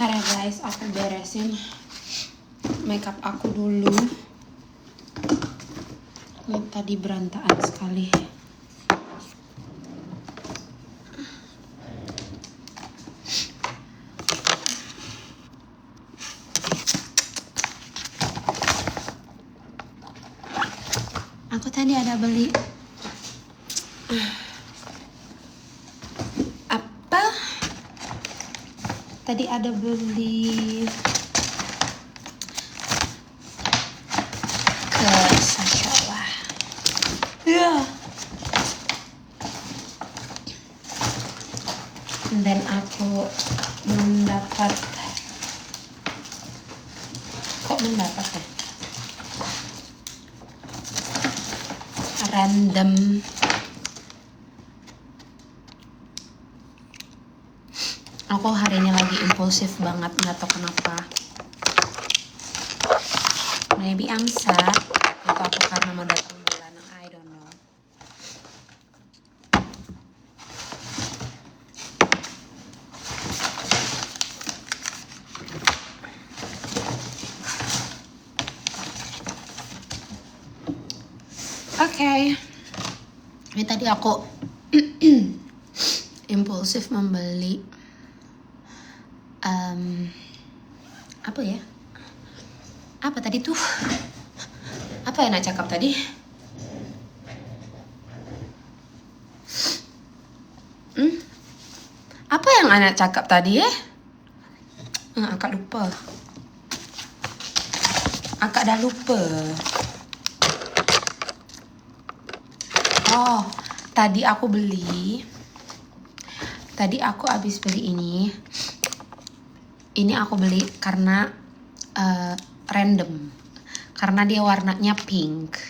Bentar ya guys, aku beresin makeup aku dulu. Lihat tadi berantakan sekali. Aku tadi ada beli apa? Tadi ada beli ke Sasha. Ya. Dan aku mendapat ya? Random aku hari ini lagi impulsif banget, nggak tahu kenapa. Maybe I'm sad atau aku karena mau datang bulan, I don't know. Oke. Ini tadi aku impulsif membeli apa ya? Apa tadi tuh? Apa yang nak cakap tadi? Apa yang anak cakap tadi ya? Akak lupa. Akak dah lupa. Oh, tadi aku habis beli ini. Ini aku beli karena random. Karena dia warnanya pink.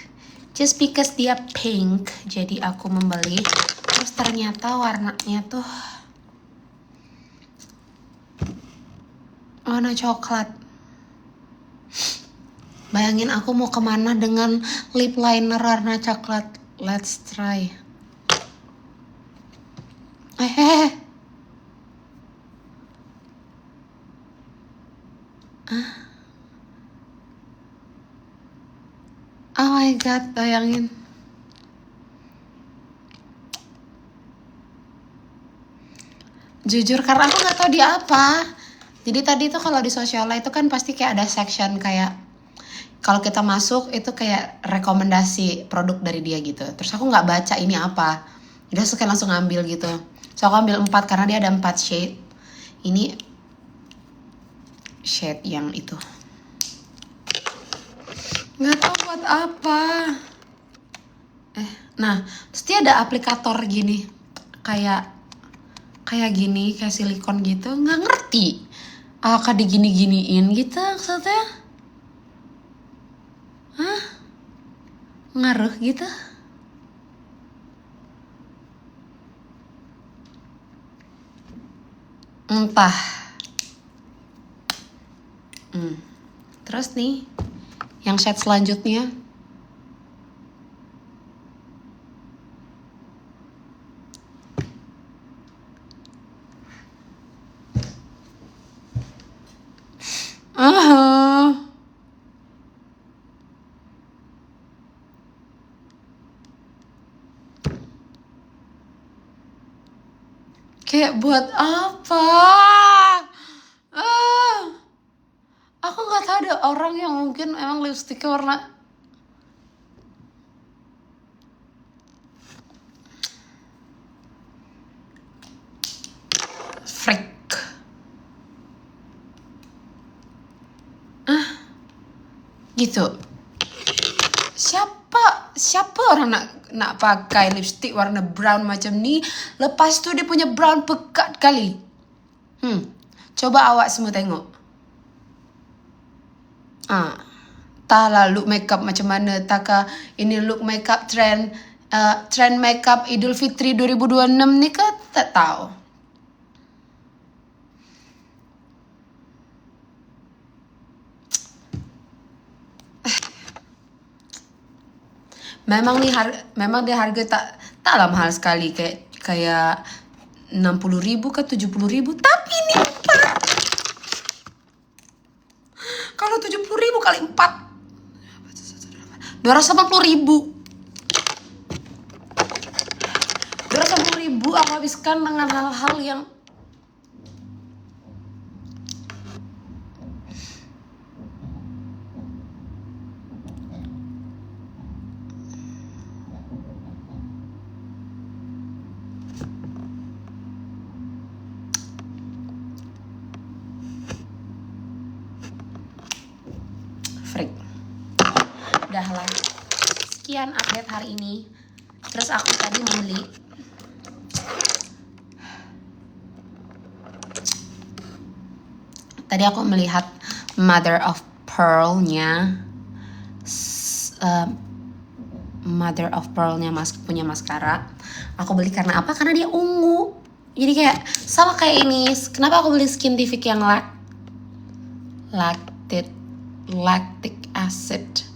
Just because dia pink, jadi aku membeli. Terus ternyata warnanya tuh warna coklat. Bayangin aku mau kemana dengan lip liner warna coklat. Let's try. Oh my god, bayangin. Jujur karena aku nggak tahu dia apa. Jadi tadi tuh kalau di Sociala itu kan pasti kayak ada section kayak kalau kita masuk itu kayak rekomendasi produk dari dia gitu. Terus aku nggak baca ini apa. Udah kayak langsung ngambil gitu. So aku ambil 4 karena dia ada 4 shade. Ini shade yang itu. Nggak tahu buat apa. Nah, terus dia ada aplikator gini. Kayak gini, kayak silikon gitu. Nggak ngerti. Apakah digini-giniin gitu maksudnya? Hah? Ngaruh gitu? Entah. Terus nih, yang shade selanjutnya. Kayak buat apa? Aku nggak tahu ada orang yang mungkin emang lipstiknya warna freak. Gitu. Siapa orang nak pakai lipstick warna brown macam ni, lepas tu dia punya brown pekat kali. Coba awak semua tengok. Tak lah look makeup macam mana, takah ini look makeup trend makeup Idul Fitri 2026 ni ke tak tahu. Memang dia harga taklah mahal sekali, kayak 60.000 ke 70.000, tapi ini 270.000 kali 4, 280.000. 280.000 aku habiskan dengan hal-hal yang freak. Udahlah, sekian update hari ini. Terus aku tadi membeli melihat Mother of Pearl-nya punya maskara. Aku beli karena apa? Karena dia ungu. Jadi kayak sama kayak ini. Kenapa aku beli Skintific yang lactic acid?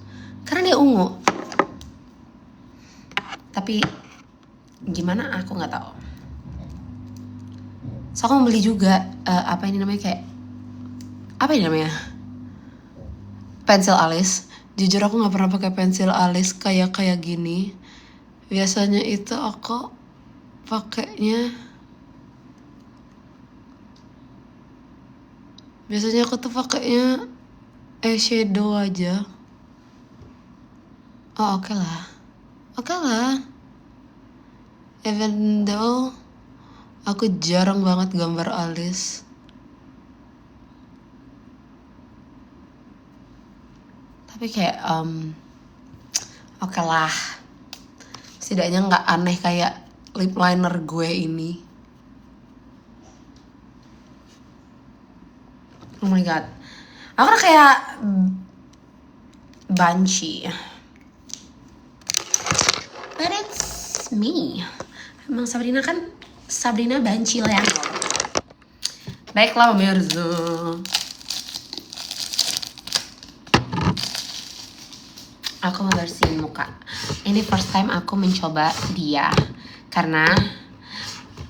Karena dia ungu. Tapi gimana aku nggak tahu. So aku membeli juga pensil alis. Jujur aku nggak pernah pakai pensil alis kayak gini. Biasanya itu aku pakainya eyeshadow aja. Oh oke lah. Even though aku jarang banget gambar alis. Tapi kayak oke lah. Setidaknya nggak aneh kayak lip liner gue ini. Oh my god. Aku kayak banshee. But it's me. Emang Sabrina banshee lah ya. Baiklah pemirsa. Aku mau bersihin muka. Ini first time aku mencoba dia. Karena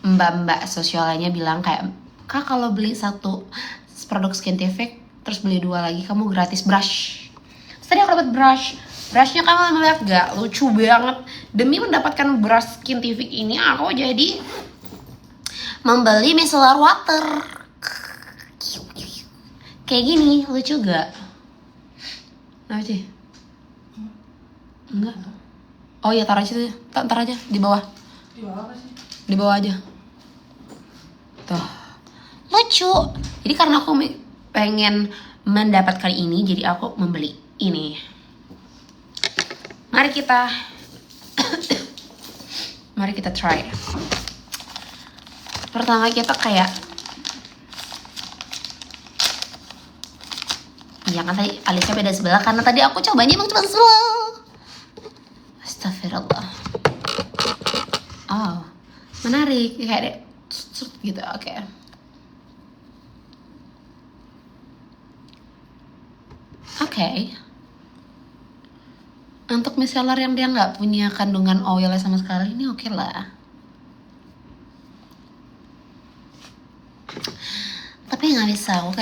mbak-mbak sosialnya bilang kayak, Kak kalau beli satu produk Skintific terus beli 2 lagi kamu gratis brush. Terus tadi aku dapat brushnya, kamu ngeliat gak? Lucu banget. Demi mendapatkan brush Skintific ini aku jadi membeli micellar water kayak gini. Lucu gak? Nah sih enggak. Oh iya, taruh aja, taruh aja di bawah. Di bawah apa sih? Di bawah aja. Tuh. Lucu. Jadi karena aku pengen mendapatkan ini, jadi aku membeli ini. Mari kita try. Pertama kita kayak, iya kan tadi alisnya beda sebelah karena tadi aku cobanya emang cuma sebelah. Astagfirullah. Oh, menarik kayak gitu. Oke. Untuk micellar yang dia nggak punya kandungan oilnya sama sekali, ini oke lah. Tapi nggak bisa, aku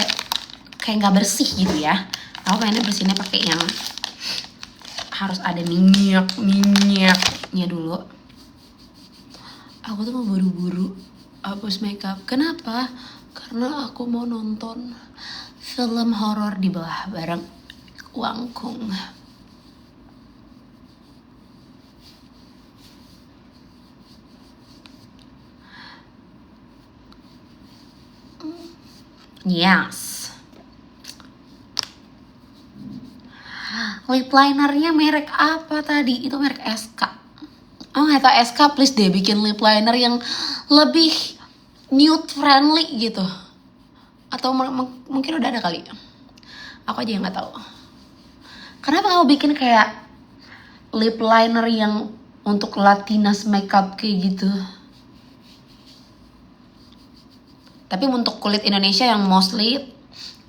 kayak nggak bersih gitu ya. Aku pengennya bersihnya pakai yang harus ada minyaknya dulu. Aku tuh mau buru-buru hapus makeup. Kenapa? Karena aku mau nonton film horor di bawah bareng Wangkung. Yes. Lip linernya merek apa tadi? Itu merek SK. Oh nggak tau SK, please deh bikin lip liner yang lebih nude friendly gitu. Atau mungkin udah ada kali. Aku aja yang nggak tahu. Kenapa kamu bikin kayak lip liner yang untuk Latinas makeup kayak gitu? Tapi untuk kulit Indonesia yang mostly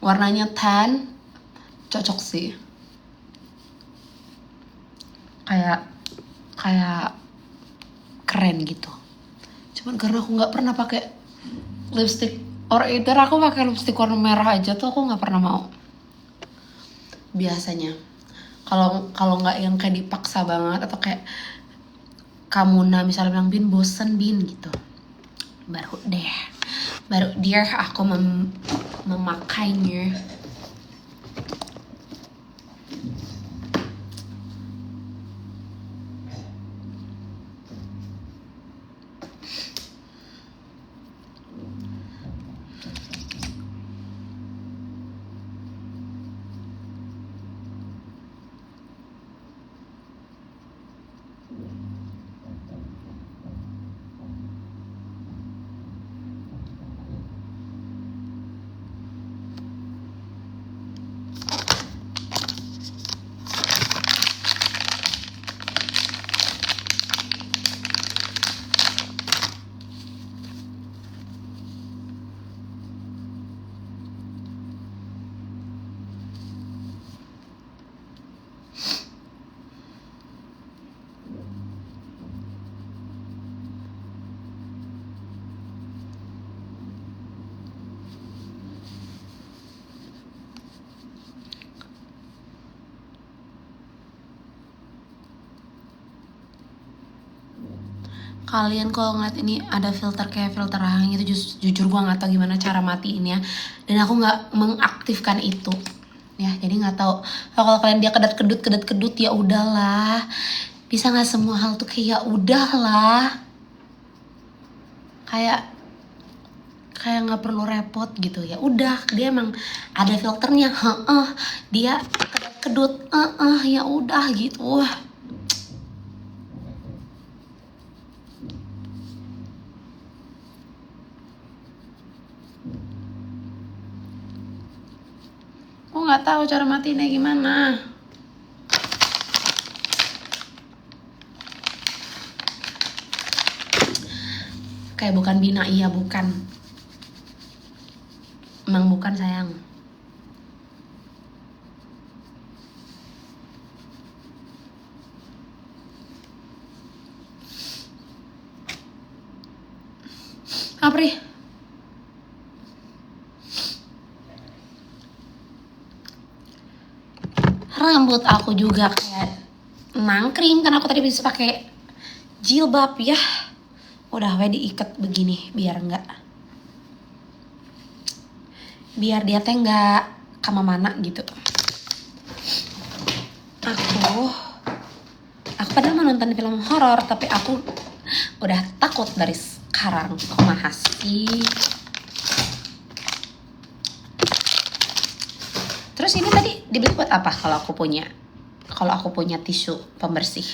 warnanya tan, cocok sih. Kayak keren gitu. Cuman karena aku nggak pernah pakai lipstick, or either aku pakai lipstick warna merah aja tuh aku nggak pernah mau. biasanya. Kalau nggak yang kayak dipaksa banget atau kayak kamu misalnya bilang Bin bosen Bin gitu, baru dear aku memakainya. Kalian kalau ngeliat ini ada filter kayak filter rahang itu, jujur gue nggak tahu gimana cara matiinnya, dan aku nggak mengaktifkan itu ya, jadi nggak tahu. Kalau kalian dia kedat kedut ya udahlah, bisa nggak semua hal tuh kayak ya udahlah, kayak nggak perlu repot gitu, ya udah dia emang ada filternya, dia kedut ya udah gitu. Aku nggak tahu cara matiinnya gimana. Kayak bukan Bina, iya bukan. Emang bukan sayang. Apri. Rambut aku juga kayak nangkring kan, aku tadi bisa pakai jilbab ya. Udah diikat begini biar dia teh nggak kemana-mana gitu. Aku padahal mau nonton film horor, tapi aku udah takut dari sekarang. Kumaha sih? Terus ini tadi dibeli buat apa kalau aku punya tisu pembersih?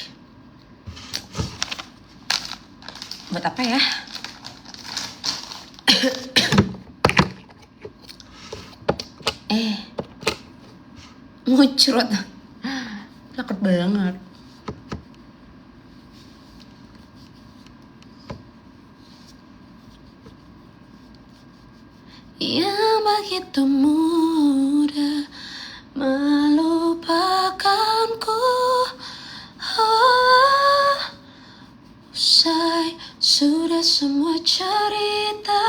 Buat apa ya? Ngucrut. Takut banget. Yang begitu mudah melupakanku. Usai sudah semua cerita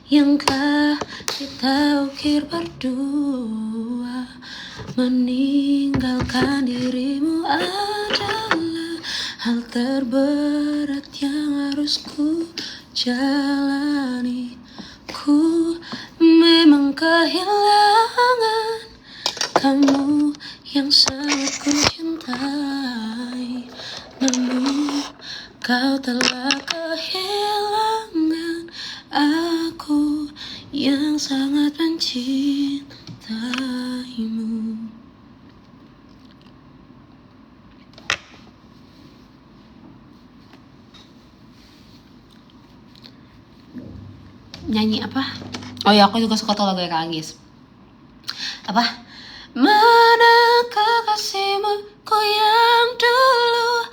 yang telah kita ukir berdua, meninggalkan dirimu adalah hal terberat yang harus ku jalani. Ku memang kehilangan kamu yang sangat ku cintai, namun kau telah kehilangan aku yang sangat mencintaimu. Nyanyi apa? Oh ya, aku juga suka tuh lagu Kak Agis. Apa? Mana kekasihmu ku yang dulu,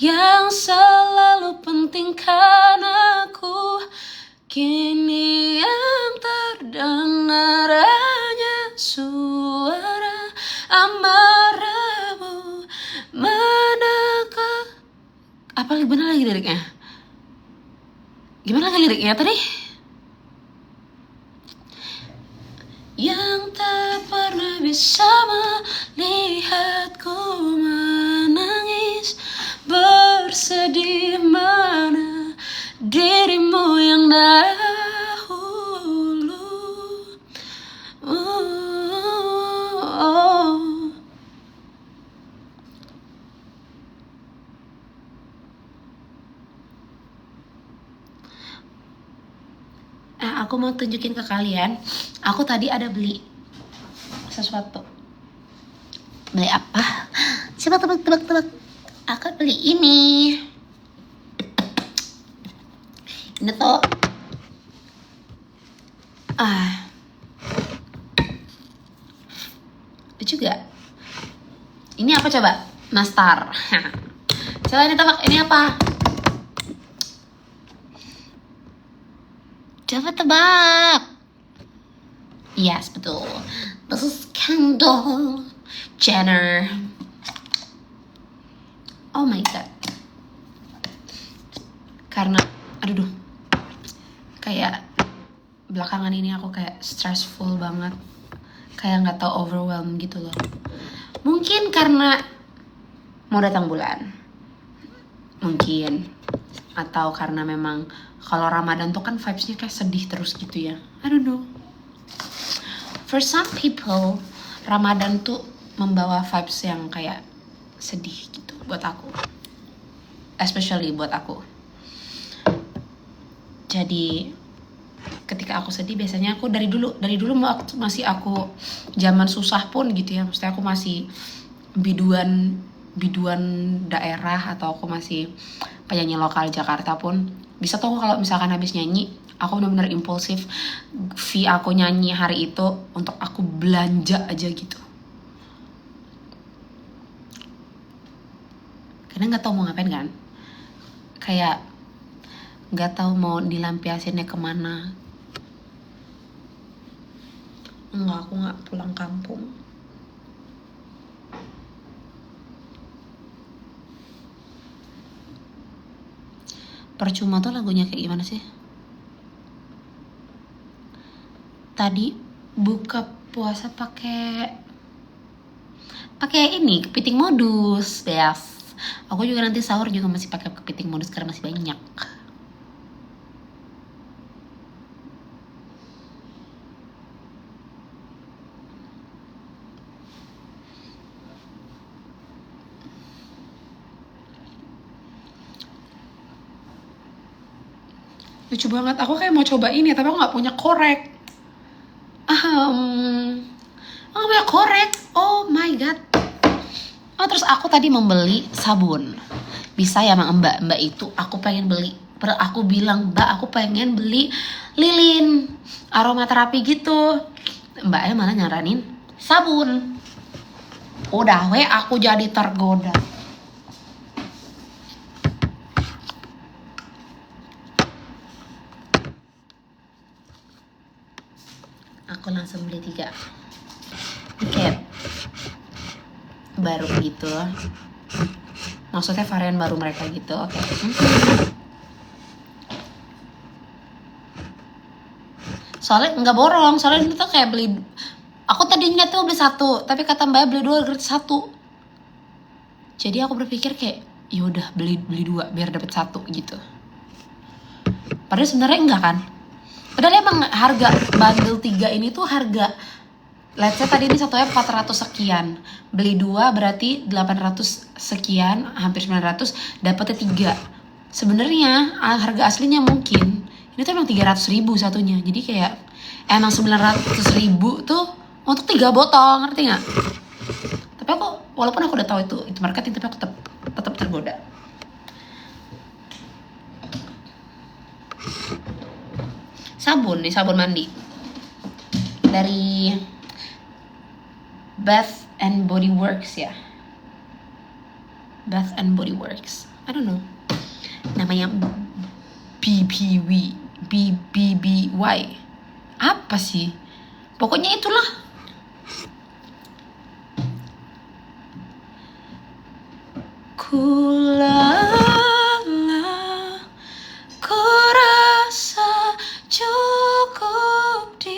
yang selalu pentingkan aku, kini yang terdengar hanya suara amarahmu. Manakah, apa benar lagi liriknya? Gimana lagi liriknya tadi? Yang tak pernah bisa bisa melihatku menangis bersedih, mana dirimu yang dahulu. Aku mau tunjukin ke kalian, aku tadi ada beli sesuatu. Beli apa? Coba tebak. Aku beli ini. Ini tuh lucu gak? Ini apa coba? Nastar. Coba ini tebak, ini apa? Coba tebak. Yes, betul. This is Kendall Jenner. Oh my god. Karena aduh, kayak belakangan ini aku kayak stressful banget, kayak nggak tau overwhelmed gitu loh. Mungkin karena mau datang bulan, mungkin, atau karena memang kalau Ramadan tuh kan vibesnya kayak sedih terus gitu ya. I don't know. For some people, Ramadan tuh membawa vibes yang kayak sedih gitu buat aku. Especially buat aku. Jadi ketika aku sedih biasanya aku dari dulu waktu masih aku zaman susah pun gitu ya. Maksudnya aku masih biduan daerah atau aku masih penyanyi lokal Jakarta pun bisa tuh kalau misalkan habis nyanyi aku benar-benar impulsif, fee aku nyanyi hari itu untuk aku belanja aja gitu, karena nggak tahu mau ngapain kan, kayak nggak tahu mau dilampiasinnya kemana. Enggak, aku nggak pulang kampung. Percuma tuh lagunya kayak gimana sih? Tadi buka puasa pakai ini kepiting modus, yes. Aku juga nanti sahur juga masih pakai kepiting modus karena masih banyak. Lucu banget, aku kayak mau coba ini tapi aku nggak punya korek. Aku nggak punya korek. Oh my god. Oh terus aku tadi membeli sabun. Bisa ya sama mbak itu, aku pengen beli. Aku bilang mbak aku pengen beli lilin aromaterapi gitu. Mbaknya malah nyaranin sabun. Udah aku jadi tergoda. Aku langsung beli 3 paket baru gitu, maksudnya varian baru mereka gitu. Oke. Soalnya nggak borong, soalnya itu tuh kayak beli, aku tadinya tuh beli 1 tapi kata mbak beli 2 gratis 1, jadi aku berpikir kayak yaudah beli 2 biar dapet 1 gitu. Padahal sebenarnya enggak kan, padahal emang harga bundle 3 ini tuh harga, let's say tadi ini satunya 400 sekian, beli 2 berarti 800 sekian, hampir 900, dapetnya 3. Sebenarnya harga aslinya mungkin ini tuh emang 300.000 satunya, jadi kayak emang 900.000 tuh untuk 3 botol, ngerti nggak? Tapi aku walaupun aku udah tahu itu marketing, tapi aku tetap tergoda. Sabun nih, sabun mandi dari Bath and Body Works ya. Bath and Body Works. I don't know. Namanya BBY. Apa sih? Pokoknya itulah. Ku rasa cukup di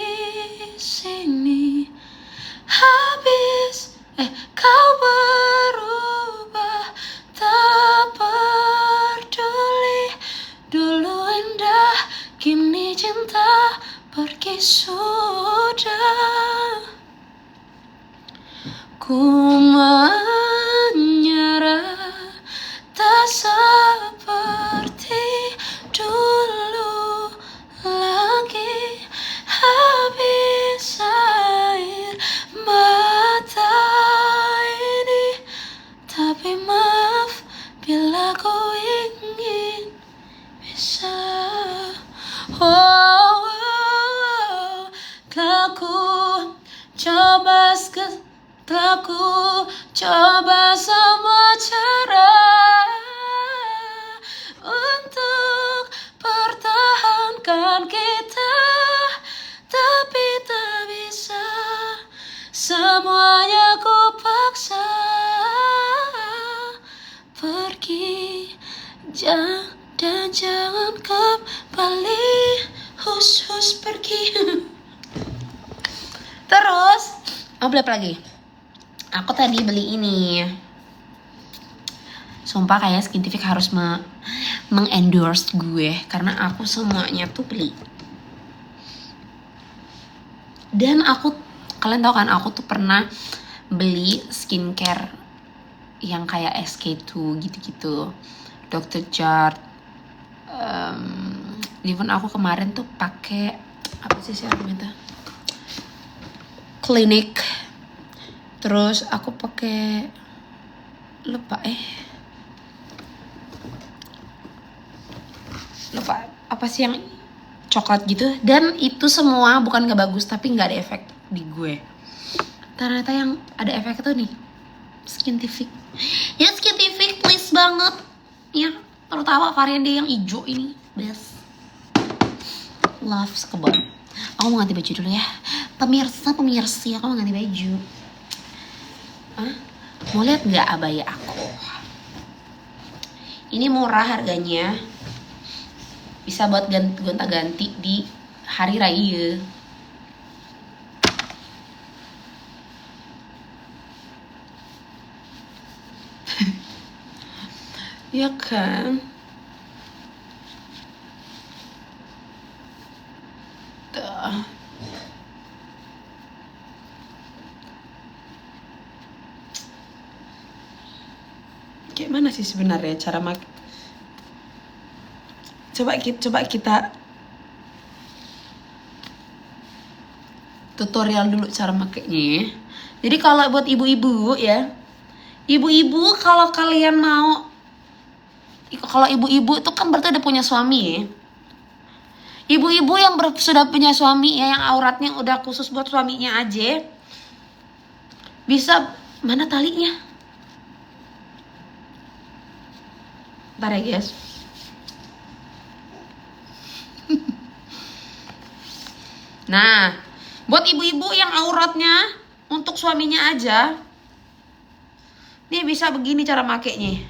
sini. Habis Ku menyerah, tak seperti dulu lagi. Habis air mata ini, tapi maaf bila ku ingin bisa. Oh, oh, oh. Telah ku coba semua cara untuk pertahankan kita, tapi tak bisa. Semuanya ku paksa pergi, dan jangan kembali. Hus pergi. Terus beli apa lagi? Aku tadi beli ini. Sumpah kayak Skintific harus mengendorse gue, karena aku semuanya tuh beli. Dan kalian tahu kan, aku tuh pernah beli skincare yang kayak SK2 gitu-gitu, Dr. Jart. Even aku kemarin tuh pakai apa sih serumnya tuh? Clinique. Terus aku pakai lupa apa sih yang coklat gitu. Dan itu semua bukan gak bagus, tapi gak ada efek di gue. Ternyata yang ada efek itu nih Skintific. Ya Skintific please banget ya, terutama varian dia yang hijau ini best. Love sekebon. Aku mau ganti baju dulu ya pemirsa, aku mau ganti baju. Mau lihat nggak abaya aku? Ini murah harganya, bisa buat gonta-ganti di hari raya. Ya kan? Tuh. Kayak mana sih sebenarnya cara coba kita tutorial dulu cara makainya. Jadi kalau buat ibu-ibu ya, ibu-ibu kalau kalian mau, kalau ibu-ibu itu kan berarti udah punya suami ya. Ibu-ibu yang sudah punya suami ya, yang auratnya udah khusus buat suaminya aja, bisa, mana talinya? Bentar ya guys. Nah, buat ibu-ibu yang auratnya untuk suaminya aja, nih bisa begini cara makainya.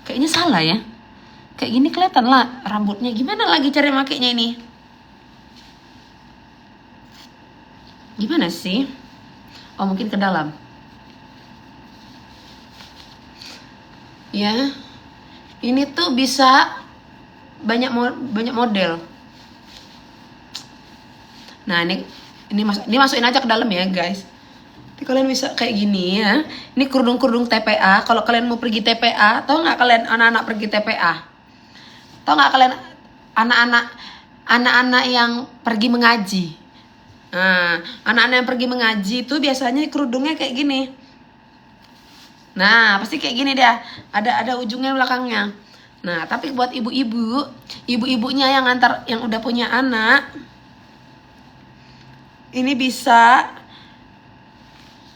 Kayaknya salah ya. Kayak gini kelihatan lah rambutnya. Gimana lagi cara makainya ini? Gimana sih? Oh mungkin ke dalam. Ya, ini tuh bisa banyak model. Nah ini masukin aja ke dalam ya guys. Jadi kalian bisa kayak gini ya. Ini kerudung TPA. Kalau kalian mau pergi TPA, tahu nggak kalian anak-anak pergi TPA? Tahu nggak kalian anak-anak yang pergi mengaji? Nah, anak-anak yang pergi mengaji itu biasanya kerudungnya kayak gini. Nah, pasti kayak gini dah. Ada ujungnya belakangnya. Nah, tapi buat ibu-ibunya yang udah punya anak, ini bisa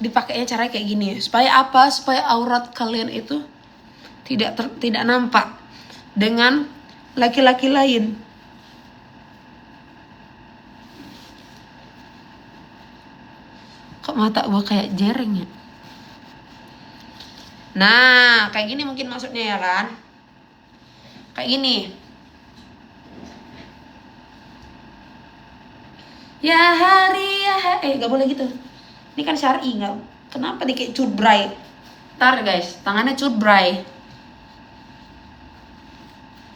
dipakainya cara kayak gini. Supaya apa? Supaya aurat kalian itu tidak nampak dengan laki-laki lain. Kok mata gua kayak jereng ya? Nah, kayak gini mungkin maksudnya ya kan? Kayak gini. Ya hari ya, gak boleh gitu. Ini kan syar'i, nggak? Kenapa nih kayak cutbray? Ntar guys, tangannya cutbray.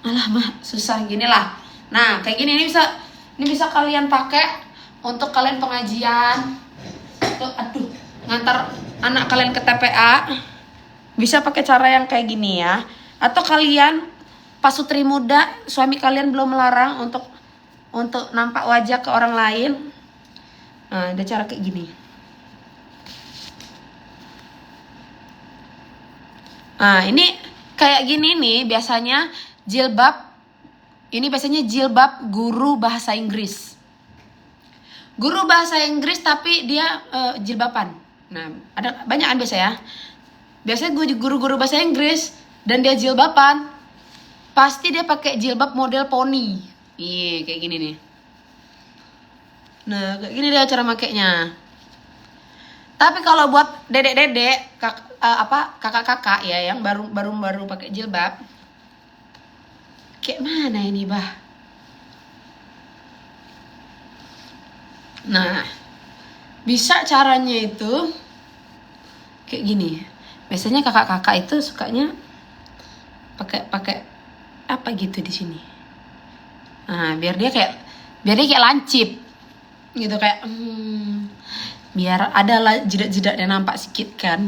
Alah mah, susah gini lah. Nah, kayak gini ini bisa kalian pakai untuk kalian pengajian. tuh, aduh, ngantar anak kalian ke TPA, bisa pakai cara yang kayak gini ya. Atau kalian pasutri muda, suami kalian belum melarang untuk nampak wajah ke orang lain. Nah, ada cara kayak gini. Nah, ini kayak gini nih biasanya jilbab. Ini biasanya jilbab guru bahasa Inggris. Guru bahasa Inggris tapi dia jilbaban. Nah, ada banyak kan biasa ya. Biasanya guru-guru bahasa Inggris dan dia jilbaban. Pasti dia pakai jilbab model poni. Iya, kayak gini nih. Nah, kayak gini dia cara makainya. Tapi kalau buat dedek-dedek, kakak-kakak ya yang baru pakai jilbab, kayak mana ini, bah? Nah, bisa caranya itu kayak gini. Biasanya kakak-kakak itu sukanya pakai apa gitu di sini. Nah, biar dia kayak lancip gitu, kayak biar ada lah jidat-jidatnya nampak sedikit kan.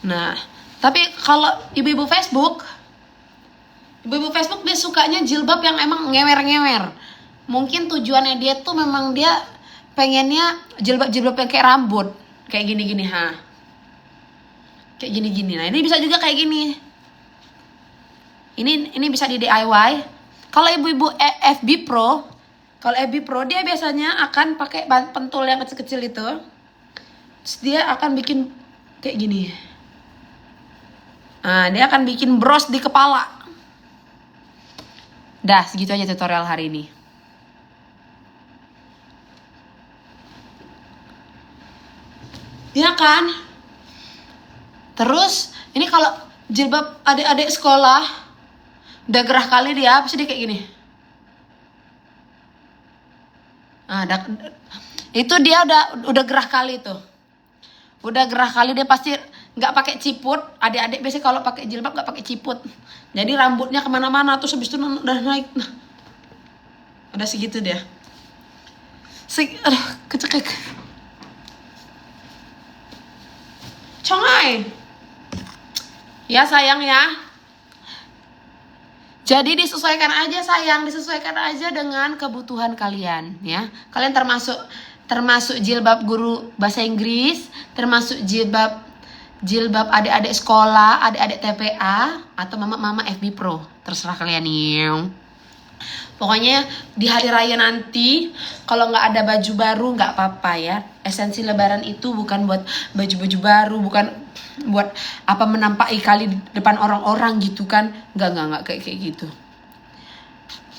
Nah, tapi kalau ibu-ibu Facebook dia sukanya jilbab yang emang ngewer-ngewer. Mungkin tujuannya dia tuh memang dia pengennya jilbab yang kayak rambut, kayak gini-gini, kayak gini-gini. Nah, ini bisa juga kayak gini. Ini bisa di DIY. Kalau ibu-ibu FB Pro, dia biasanya akan pakai pentul yang kecil-kecil itu. Terus dia akan bikin kayak gini. Nah, dia akan bikin bros di kepala. Dah, segitu aja tutorial hari ini. Ya kan? Terus ini kalau jilbab adik-adik sekolah udah gerah kali dia, pasti dia kayak gini. Nah, itu dia udah gerah kali tuh. Udah gerah kali dia pasti nggak pakai ciput. Adik-adik biasanya kalau pakai jilbab nggak pakai ciput. Jadi rambutnya kemana-mana, terus habis itu udah naik. Nah, udah segitu dia. Aduh, kecekek. Congai. Ya sayang ya. Jadi disesuaikan aja sayang, disesuaikan aja dengan kebutuhan kalian ya. Kalian termasuk jilbab guru bahasa Inggris, termasuk jilbab adik-adik sekolah, adik-adik TPA, atau mama-mama FB Pro. Terserah kalian nih. Pokoknya di hari raya nanti kalau nggak ada baju baru nggak apa-apa ya. Esensi lebaran itu bukan buat baju-baju baru, bukan buat apa menampaki kali depan orang-orang gitu kan. Nggak kayak gitu.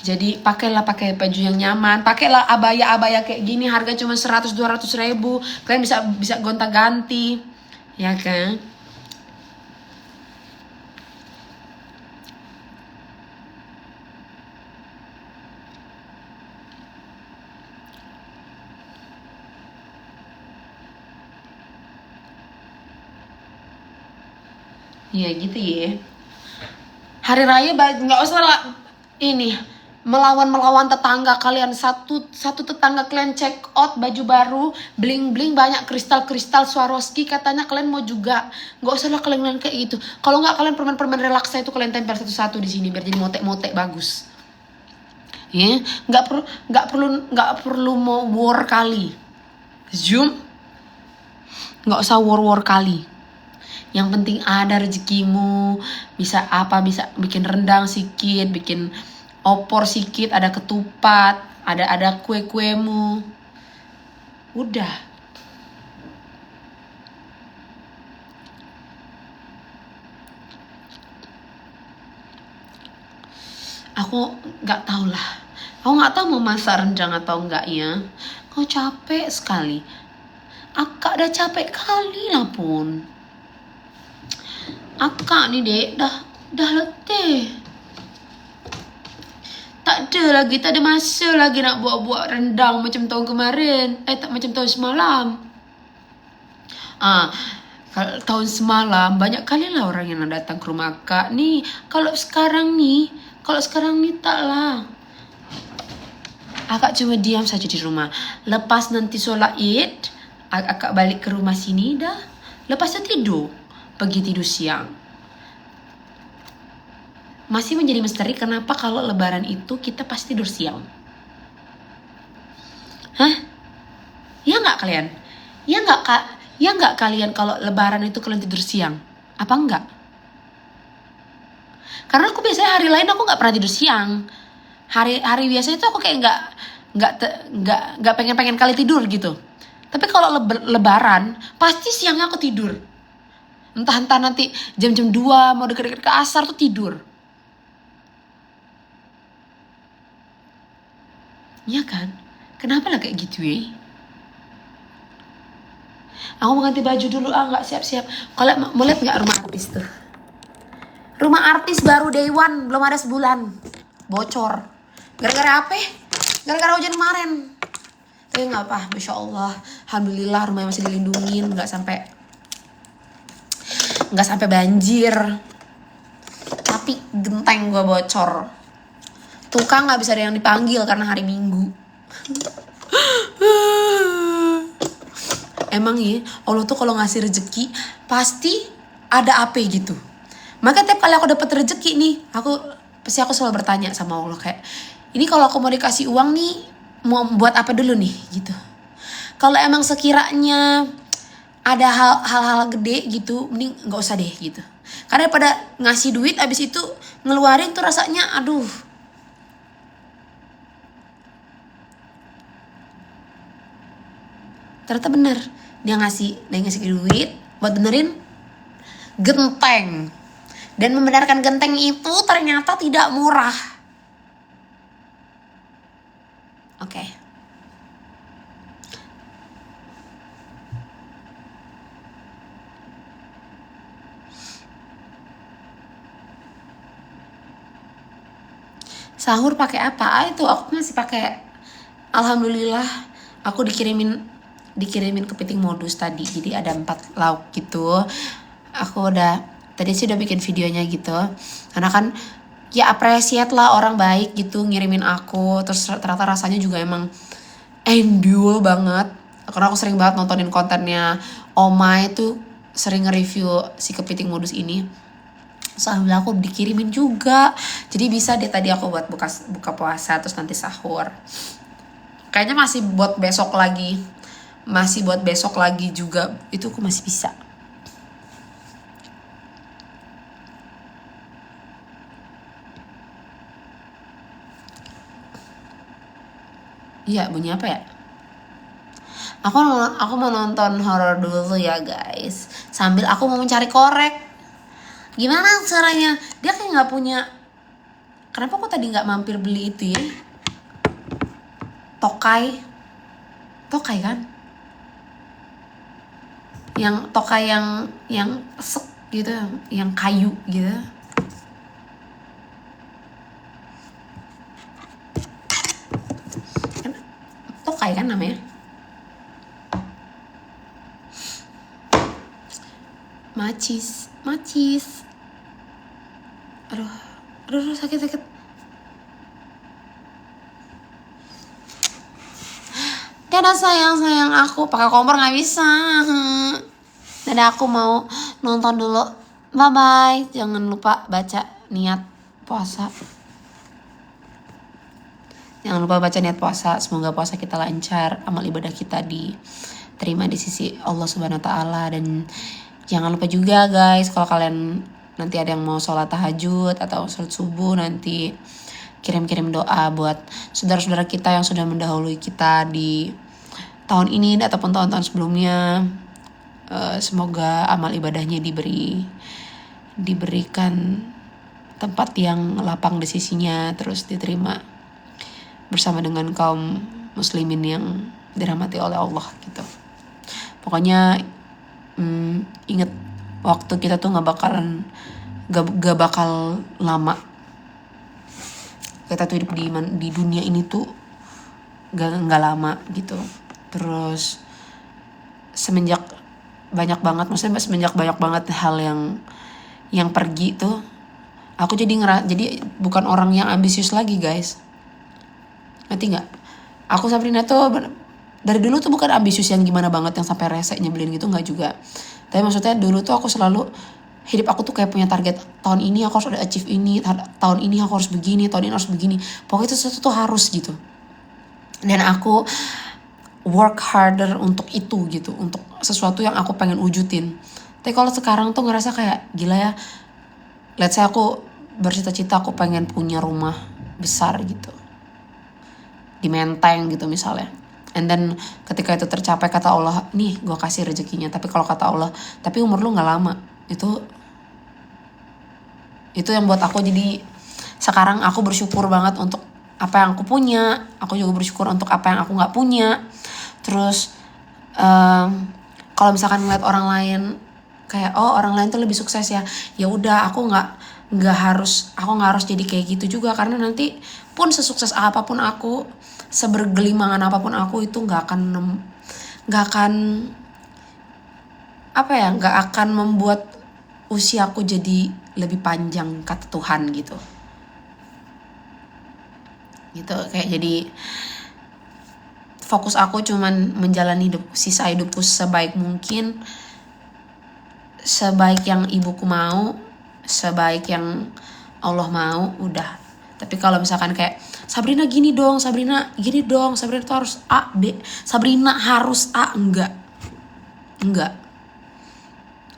Jadi pakai baju yang nyaman, pakailah abaya kayak gini, harga cuma 100-200 ribu. Kalian bisa gonta-ganti, ya kan? Ya gitu ya. Hari raya nggak usah lah ini melawan tetangga kalian. Satu tetangga kalian check out baju baru, bling banyak kristal Swarovski, katanya kalian mau juga. Nggak usah lah kalian kayak gitu. Kalau nggak, kalian permen relaksa itu kalian tempel satu-satu di sini biar jadi motek bagus. Ya, nggak perlu mau war kali. Zoom, nggak usah war kali. Yang penting ada rezekimu, bisa bikin rendang sedikit, bikin opor sedikit, ada ketupat, ada kue-kuemu. Udah. Aku nggak tahu lah. Aku nggak tahu mau masak rendang atau enggak ya. Kau capek sekali. Akak udah capek kali lah pun. Akak nih dek dah letih. Tak ada masa lagi nak buat rendang macam tahun kemarin. Tak macam tahun semalam. Kalau tahun semalam banyak kali lah orang yang datang ke rumah akak nih. Kalau sekarang nih tak lah. Akak cuma diam saja di rumah. Lepas nanti sholat Id, Akak balik ke rumah sini dah. Lepas itu tidur. Pergi tidur siang. Masih menjadi misteri kenapa kalau lebaran itu kita pasti tidur siang. Hah? Ya nggak kalian? Ya nggak kalian kalau lebaran itu kalian tidur siang? Apa enggak? Karena aku biasanya hari lain aku nggak pernah tidur siang. Hari biasa itu aku kayak nggak pengen kali tidur gitu. Tapi kalau lebaran pasti siangnya aku tidur. Entah nanti jam-jam 2 mau deket-deket ke asar tuh tidur. Iya kan? Kenapa lah kayak gitu ya? Aku mau ganti baju dulu, nggak siap-siap. Kalian mau lihat nggak rumah artis tuh? Rumah artis baru day one, belum ada sebulan. Bocor. Gara-gara apa? Gara-gara hujan kemarin. Tapi nggak apa, Masya Allah. Alhamdulillah rumahnya masih dilindungin, nggak sampai banjir. Tapi genteng gue bocor. Tukang nggak bisa ada yang dipanggil karena hari Minggu. Emang ya, Allah tuh kalau ngasih rezeki pasti ada apa gitu. Maka tiap kali aku dapat rezeki nih, aku selalu bertanya sama Allah kayak, ini kalau aku mau dikasih uang nih, mau buat apa dulu nih gitu. Kalau emang sekiranya ada hal-hal gede gitu, mending nggak usah deh gitu. Karena pada ngasih duit abis itu ngeluarin tuh rasanya aduh. Ternyata bener, dia ngasih duit buat benerin genteng. Dan membenarkan genteng itu ternyata tidak murah. Oke. Sahur pakai apa? Itu aku masih pakai. Alhamdulillah, aku dikirimin kepiting modus tadi. Jadi ada 4 lauk gitu. Aku tadi sih udah bikin videonya gitu. Karena kan ya appreciate lah orang baik gitu ngirimin aku. Terus ternyata rasanya juga emang endul banget. Karena aku sering banget nontonin kontennya Oma itu sering nge-review si kepiting modus ini. Alhamdulillah aku dikirimin juga. Jadi bisa deh tadi aku buat buka puasa terus nanti sahur. Kayaknya masih buat besok lagi. Juga. Itu aku masih bisa. Iya, bunyi apa ya? Aku mau nonton horor dulu ya guys. Sambil aku mau mencari korek. Gimana caranya? Dia kayak nggak punya. Kenapa aku tadi nggak mampir beli itu ya? Tokai kan? Yang tokai yang sek gitu, yang kayu gitu. Tokai kan namanya? Macis. Aduh sakit. Dadah sayang aku pakai kompor nggak bisa. Dadah aku mau nonton dulu. Bye bye. Jangan lupa baca niat puasa. Semoga puasa kita lancar, amal ibadah kita diterima di sisi Allah Subhanahu Wa Taala. Dan jangan lupa juga guys, kalau kalian nanti ada yang mau sholat tahajud atau sholat subuh, nanti kirim doa buat saudara-saudara kita yang sudah mendahului kita di tahun ini ataupun tahun-tahun sebelumnya. Semoga amal ibadahnya diberikan tempat yang lapang di sisinya, terus diterima bersama dengan kaum muslimin yang dirahmati oleh Allah gitu. Pokoknya ingat, waktu kita tuh gak bakal lama. Kita tuh hidup di dunia ini tuh gak lama gitu. Terus semenjak banyak banget hal yang pergi tuh, aku jadi bukan orang yang ambisius lagi guys. Ngerti nggak? Aku Sabrina tuh dari dulu tuh bukan ambisius yang gimana banget yang sampai rese nyebelin gitu, nggak juga. Tapi maksudnya dulu tuh aku selalu, hidup aku tuh kayak punya target, tahun ini aku harus ada achieve ini, tahun ini aku harus begini, tahun ini harus begini. Pokoknya itu sesuatu tuh harus gitu. Dan aku work harder untuk itu gitu, untuk sesuatu yang aku pengen wujudin. Tapi kalau sekarang tuh ngerasa kayak gila ya, let's say aku bercita-cita aku pengen punya rumah besar gitu di Menteng gitu misalnya, and then ketika itu tercapai kata Allah, nih gue kasih rezekinya. Tapi kalau kata Allah, tapi umur lu nggak lama, itu yang buat aku jadi sekarang aku bersyukur banget untuk apa yang aku punya. Aku juga bersyukur untuk apa yang aku nggak punya. Terus kalau misalkan ngeliat orang lain kayak orang lain tuh lebih sukses ya udah aku nggak harus jadi kayak gitu juga, karena nanti pun sesukses apapun aku, sebergelimangan apapun aku, itu nggak akan membuat usiaku jadi lebih panjang kata Tuhan gitu kayak. Jadi fokus aku cuman menjalani sisa hidupku sebaik mungkin, sebaik yang ibuku mau, sebaik yang Allah mau, udah. Tapi kalau misalkan kayak Sabrina gini dong, Sabrina tuh harus A, B, Sabrina harus A, enggak.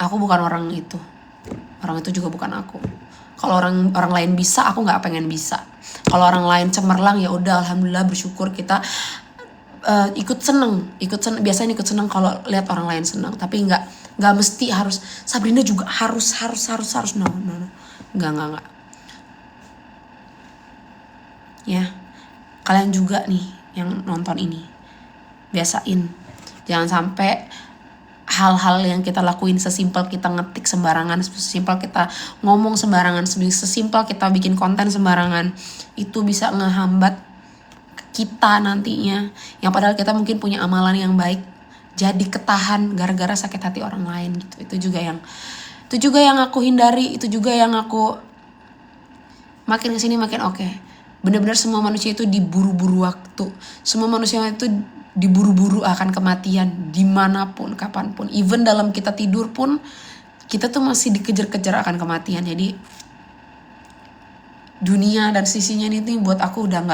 Aku bukan orang itu juga bukan aku. Kalau orang lain bisa, aku nggak pengen bisa. Kalau orang lain cemerlang, ya udah, alhamdulillah, bersyukur kita ikut seneng. Biasanya ikut seneng kalau lihat orang lain seneng. Tapi nggak mesti harus Sabrina juga harus no. Nggak. Ya, kalian juga nih yang nonton ini, biasain jangan sampai hal-hal yang kita lakuin, sesimpel kita ngetik sembarangan, sesimpel kita ngomong sembarangan, sesimpel kita bikin konten sembarangan, itu bisa ngehambat kita nantinya, yang padahal kita mungkin punya amalan yang baik, jadi ketahan gara-gara sakit hati orang lain gitu. Itu juga yang aku hindari, itu juga yang aku makin kesini makin oke. Benar-benar semua manusia itu diburu-buru waktu, semua manusia itu diburu-buru akan kematian, dimanapun, kapanpun, even dalam kita tidur pun kita tuh masih dikejar-kejar akan kematian. Jadi dunia dan sisinya ini buat aku udah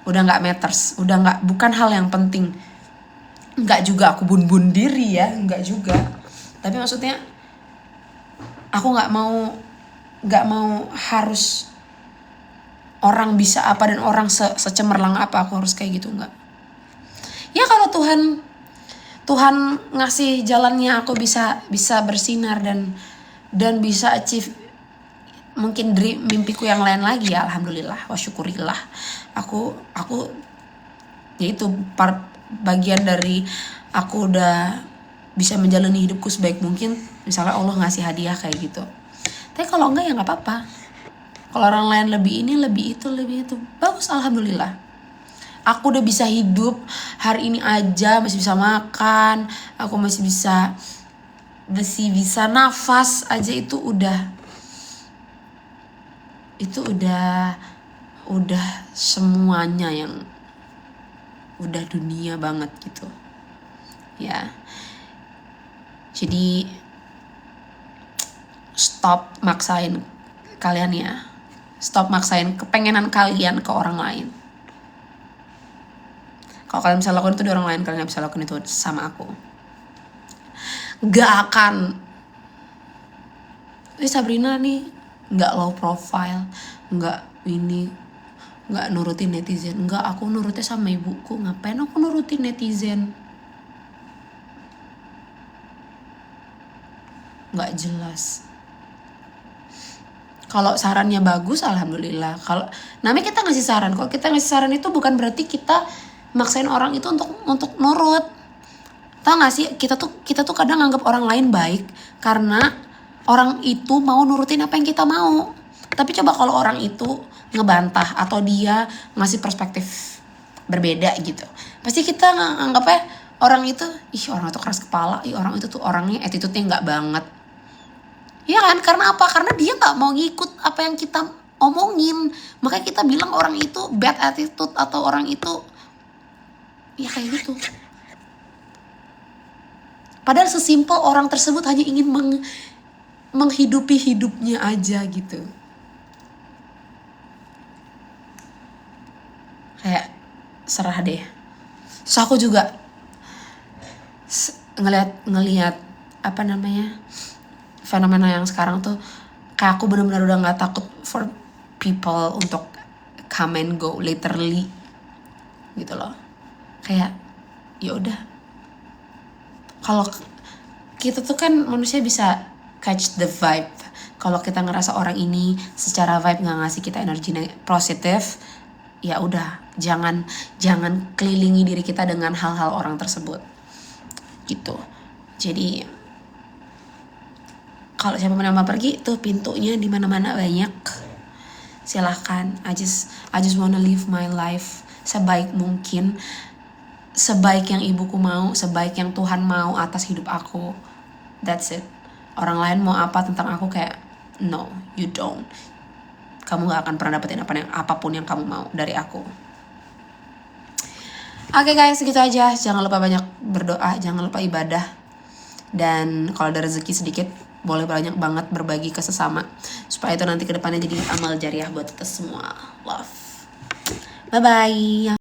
nggak matters, bukan hal yang penting. Nggak juga aku bun-bun diri ya, nggak juga. Tapi maksudnya aku nggak mau harus orang bisa apa dan orang secemerlang apa aku harus kayak gitu, enggak. Ya kalau Tuhan ngasih jalannya, aku bisa bersinar dan bisa achieve mungkin mimpiku yang lain lagi, ya alhamdulillah wa syukurillah. Aku ya itu bagian dari aku udah bisa menjalani hidupku sebaik mungkin. Misalnya Allah ngasih hadiah kayak gitu. Tapi kalau enggak ya nggak apa-apa. Kalau orang lain lebih ini, lebih itu, bagus, alhamdulillah. Aku udah bisa hidup hari ini aja, masih bisa makan, aku masih bisa nafas aja, itu udah semuanya, yang udah dunia banget gitu. Ya. Jadi stop maksain kalian ya. Stop maksain kepengenan kalian ke orang lain. Kalau kalian bisa lakukan itu di orang lain, kalian gak bisa lakukan itu sama aku. Gak akan. Sabrina nih gak low profile, gak nurutin netizen. Enggak, aku nurutnya sama ibuku. Ngapain aku nurutin netizen? Gak jelas. Kalau sarannya bagus, alhamdulillah. Kalau namanya kita ngasih saran, kalau kita ngasih saran itu bukan berarti kita maksain orang itu untuk nurut. Tahu nggak sih, kita tuh kadang nganggap orang lain baik karena orang itu mau nurutin apa yang kita mau. Tapi coba kalau orang itu ngebantah atau dia ngasih perspektif berbeda gitu, pasti kita nganggapnya orang itu keras kepala, orang itu tuh orangnya attitude-nya nggak banget. Ya kan, karena apa? Karena dia gak mau ngikut apa yang kita omongin. Makanya kita bilang orang itu bad attitude, atau orang itu Ya kayak gitu. Padahal sesimpel orang tersebut hanya ingin menghidupi hidupnya aja gitu. Kayak serah deh. Terus aku juga ngelihat apa namanya, fenomena yang sekarang tuh kayak aku benar-benar udah nggak takut for people untuk come and go literally gitu loh. Kayak ya udah, kalau kita tuh kan manusia bisa catch the vibe. Kalau kita ngerasa orang ini secara vibe nggak ngasih kita energi positif, ya udah jangan kelilingi diri kita dengan hal-hal orang tersebut gitu. Jadi kalau siapa yang mau pergi tuh pintunya di mana-mana banyak, silahkan. I just wanna live my life sebaik mungkin, sebaik yang ibuku mau, sebaik yang Tuhan mau atas hidup aku. That's it. Orang lain mau apa tentang aku, kayak no, you don't. Kamu gak akan pernah dapetin apapun yang kamu mau dari aku. Oke guys, segitu aja. Jangan lupa banyak berdoa, jangan lupa ibadah. Dan kalau ada rezeki sedikit, boleh banyak banget berbagi ke sesama, supaya itu nanti kedepannya jadi amal jariah buat kita semua. Love. Bye bye.